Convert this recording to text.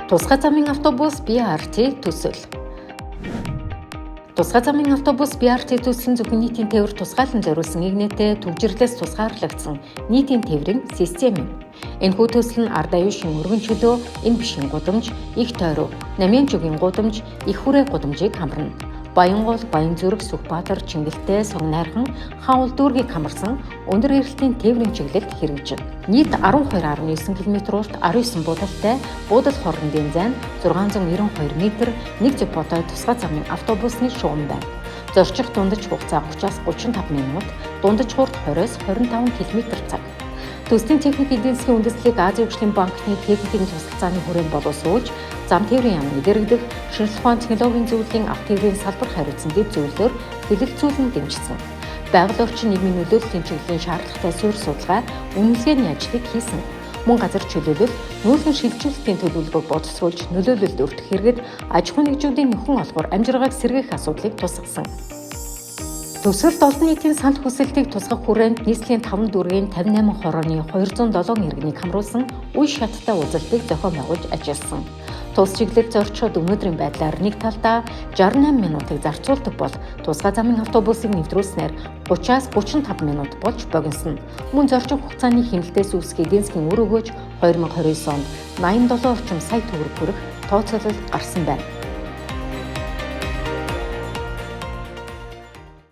Тусгай замын автобус BRT төсөл. Тусгай замын автобус BRT төсөл нь зөвхөн нийтийн тээвэр тусгайлан зориулсан игнэтэй төвжирлээс тусгаарлагдсан нийтийн тээврийн систем юм. Энэхүү төсөл нь ард аюушийн өргөн чөлөө, энэ бишийн гудамж, их тойрог, намын жүгийн гудамж, их хүрээ гудамжийг хамарна. Баянгол, Баянзүрэг, Сүхбаатар, Чингэлтэй, Сонгонайрхан, Хаул дүүргийг хамарсан өндөр эрэлтийн тээврийн чиглэлд хэрэгжинэ. Нийт 12.9 км урт 19 буудалтай буудал хоорондын зайн 692 м, 1 депотой тусгай замын автобусны шугам байна. Зорчих дундаж хугацаа 30-аас 35 минут, дундаж хурд 20-с 25 км/цаг. Төслийн техник эдийн засгийн үндэслэлийг Азийн хөгжлийн банкны техникийн тусалцааны хүрээнд боловсруулж, зам тээврийн яамыг дэргэдэх, шинжлэх ухааны технологийн зөвлөлийн авто тээврийн салбар хариуцсан дэд зөвлөлөөр хэлэлцүүлэн дэмжсэн. Байгаль орчин нийгмийн нөлөөллийн чиглэлийн шаардлагатай суурь судалгаа, үнэлгээний ажлыг хийсэн. Мөн газар чөлөөлөл, нүүлгэн шилжүүлэлтийн төлөвлөгөөг боловсруулж, нөлөөлөлд өртөх хэрэгэд аж ахуй нэгжүүдийн нөхөн олгоор амжиргааг сэргээх асуудлыг тусгасан. Төсөлд олон нийтийн санал хүсэлтийг тусгах хүрээнд нийслэлийн 5 дүүргийн 58 хорооны 207 иргэнийг хамруулсан үе шаттай уулзалтыг зохион байгуулж ажилласан. Тус чиглэлд зорчход өнөөдрийн байдлаар нэг талдаа 68 минутыг зарцуулдаг бол тусгай замын автобусыг нэвтрүүлснээр 30-аас 35 минут болж богиносно. Мөн зорчих хугацааны хэмнэлтээс үүсэх эдийн засгийн үр өгөөж 2029 онд 87 орчим сая төгрөг хүрэх тооцоолол гарсан байна.